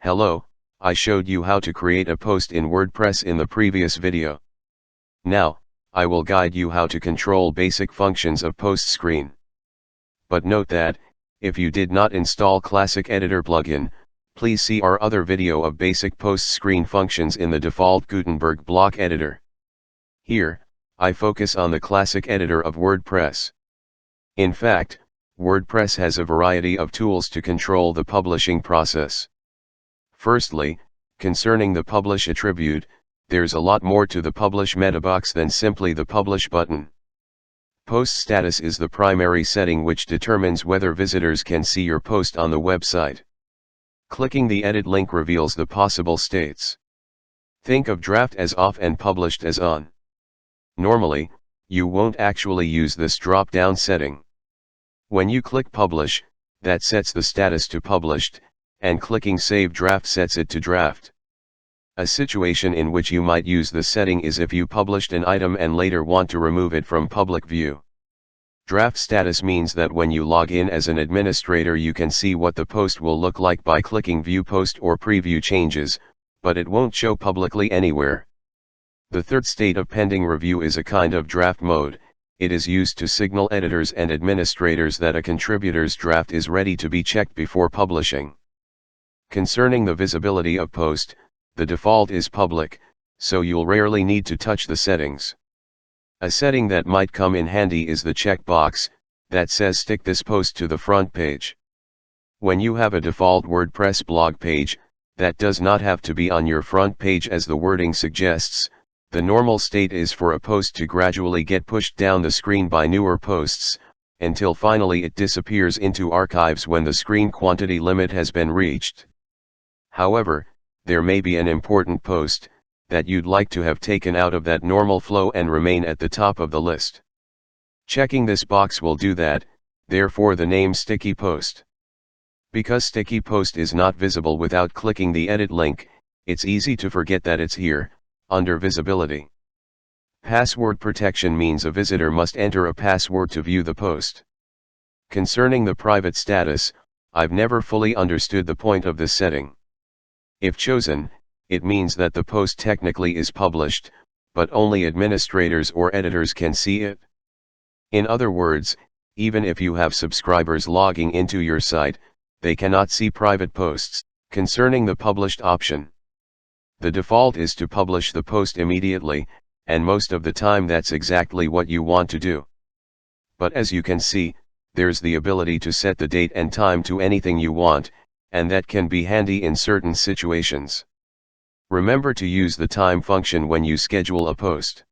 Hello, I showed you how to create a post in WordPress in the previous video. Now, I will guide you how to control basic functions of post screen. But note that, if you did not install Classic Editor plugin, please see our other video of basic post screen functions in the default Gutenberg block editor. Here, I focus on the Classic Editor of WordPress. In fact, WordPress has a variety of tools to control the publishing process. Firstly, concerning the publish attribute, there's a lot more to the publish meta box than simply the publish button. Post status is the primary setting which determines whether visitors can see your post on the website. Clicking the edit link reveals the possible states. Think of draft as off and published as on. Normally, you won't actually use this drop-down setting. When you click publish, that sets the status to published, and clicking Save Draft sets it to draft. A situation in which you might use the setting is if you published an item and later want to remove it from public view. Draft status means that when you log in as an administrator you can see what the post will look like by clicking View Post or Preview Changes, but it won't show publicly anywhere. The third state of pending review is a kind of draft mode. It is used to signal editors and administrators that a contributor's draft is ready to be checked before publishing. Concerning the visibility of post, the default is public, so you'll rarely need to touch the settings. A setting that might come in handy is the checkbox that says stick this post to the front page. When you have a default WordPress blog page, that does not have to be on your front page as the wording suggests. The normal state is for a post to gradually get pushed down the screen by newer posts, until finally it disappears into archives when the screen quantity limit has been reached. However, there may be an important post that you'd like to have taken out of that normal flow and remain at the top of the list. Checking this box will do that, therefore the name Sticky Post. Because Sticky Post is not visible without clicking the edit link, it's easy to forget that it's here, under visibility. Password protection means a visitor must enter a password to view the post. Concerning the private status, I've never fully understood the point of this setting. If chosen, it means that the post technically is published, but only administrators or editors can see it. In other words, even if you have subscribers logging into your site, they cannot see private posts. Concerning the published option, the default is to publish the post immediately, and most of the time that's exactly what you want to do. But as you can see, there's the ability to set the date and time to anything you want, and that can be handy in certain situations. Remember to use the time function when you schedule a post.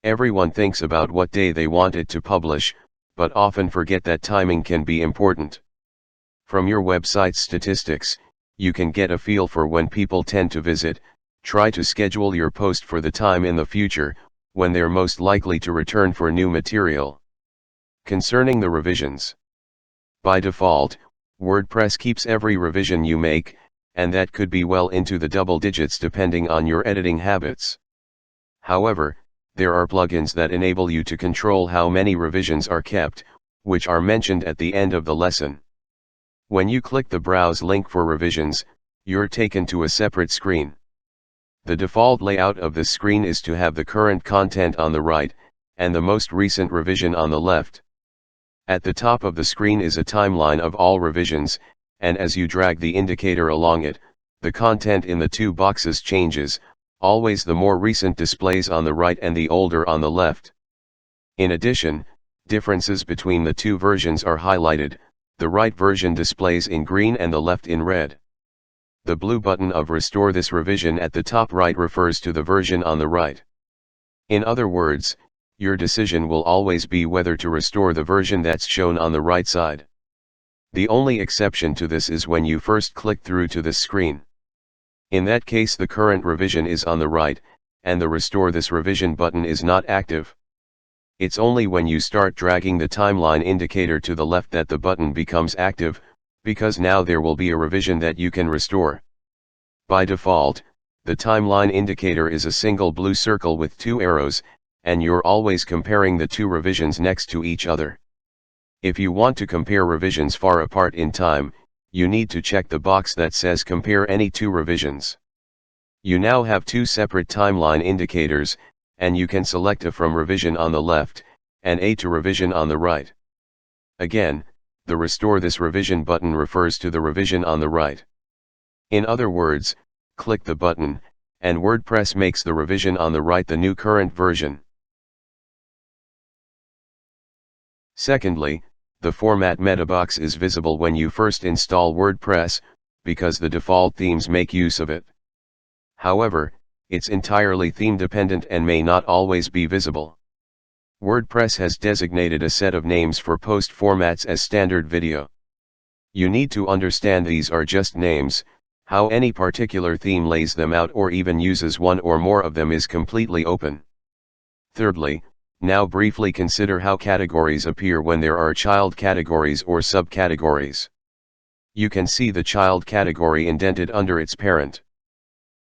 Everyone thinks about what day they want it to publish, but often forget that timing can be important. From your website's statistics, you can get a feel for when people tend to visit. Try to schedule your post for the time in the future, when they're most likely to return for new material. Concerning the revisions. By default, WordPress keeps every revision you make, and that could be well into the double digits depending on your editing habits. However, there are plugins that enable you to control how many revisions are kept, which are mentioned at the end of the lesson. When you click the Browse link for revisions, you're taken to a separate screen. The default layout of this screen is to have the current content on the right, and the most recent revision on the left. At the top of the screen is a timeline of all revisions, and as you drag the indicator along it, the content in the two boxes changes, always the more recent displays on the right and the older on the left. In addition, differences between the two versions are highlighted. The right version displays in green and the left in red. The blue button of Restore this revision at the top right refers to the version on the right. In other words, your decision will always be whether to restore the version that's shown on the right side. The only exception to this is when you first click through to this screen. In that case the current revision is on the right, and the Restore this revision button is not active. It's only when you start dragging the timeline indicator to the left that the button becomes active, because now there will be a revision that you can restore. By default, the timeline indicator is a single blue circle with two arrows, and you're always comparing the two revisions next to each other. If you want to compare revisions far apart in time, you need to check the box that says compare any two revisions. You now have two separate timeline indicators, and you can select A from revision on the left, and A to revision on the right. Again, the Restore this revision button refers to the revision on the right. In other words, click the button, and WordPress makes the revision on the right the new current version. Secondly, the Format meta box is visible when you first install WordPress, because the default themes make use of it. However, it's entirely theme dependent and may not always be visible. WordPress has designated a set of names for post formats as standard video. You need to understand these are just names. How any particular theme lays them out or even uses one or more of them is completely open. Thirdly, now briefly consider how categories appear when there are child categories or subcategories. You can see the child category indented under its parent.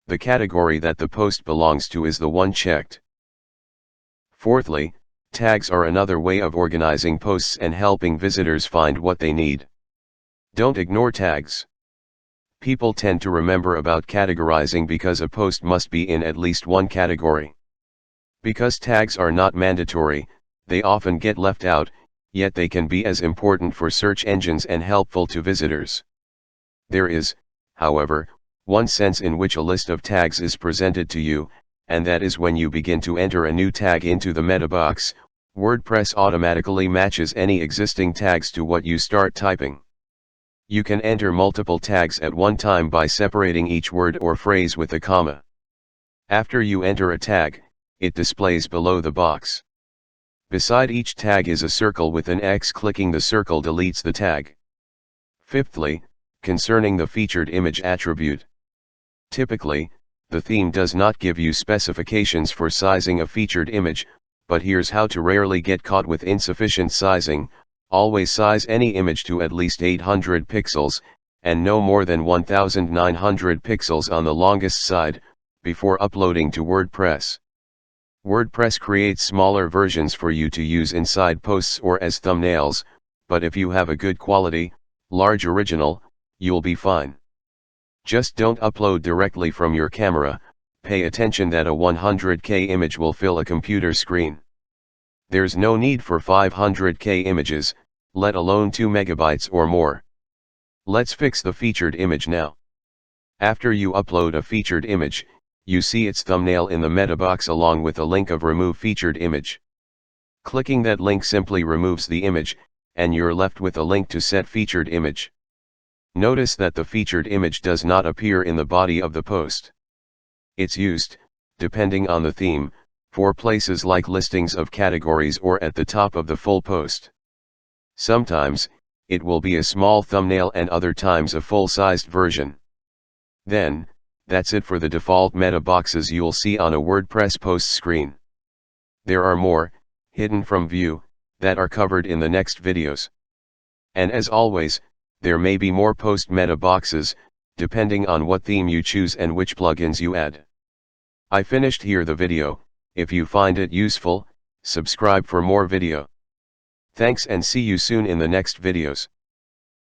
The category that the post belongs to is the one checked. Fourthly, tags are another way of organizing posts and helping visitors find what they need. Don't ignore tags. People tend to remember about categorizing because a post must be in at least one category. Because tags are not mandatory, they often get left out, yet they can be as important for search engines and helpful to visitors. There is, however, one sense in which a list of tags is presented to you, and that is when you begin to enter a new tag into the meta box, WordPress automatically matches any existing tags to what you start typing. You can enter multiple tags at one time by separating each word or phrase with a comma. After you enter a tag, it displays below the box. Beside each tag is a circle with an X. Clicking the circle deletes the tag. Fifthly, concerning the featured image attribute. Typically, the theme does not give you specifications for sizing a featured image, but here's how to rarely get caught with insufficient sizing. Always size any image to at least 800 pixels, and no more than 1900 pixels on the longest side, before uploading to WordPress. WordPress creates smaller versions for you to use inside posts or as thumbnails, but if you have a good quality, large original, you'll be fine. Just don't upload directly from your camera. Pay attention that a 100K image will fill a computer screen. There's no need for 500K images, let alone 2 megabytes or more. Let's fix the featured image now. After you upload a featured image, you see its thumbnail in the meta box along with a link of Remove Featured Image. Clicking that link simply removes the image, and you're left with a link to Set Featured Image. Notice that the featured image does not appear in the body of the post. It's used, depending on the theme, for places like listings of categories or at the top of the full post. Sometimes, it will be a small thumbnail and other times a full-sized version. Then, that's it for the default meta boxes you'll see on a WordPress post screen. There are more, hidden from view, that are covered in the next videos. And as always, there may be more post meta boxes, depending on what theme you choose and which plugins you add. I finished here the video. If you find it useful, subscribe for more video. Thanks and see you soon in the next videos.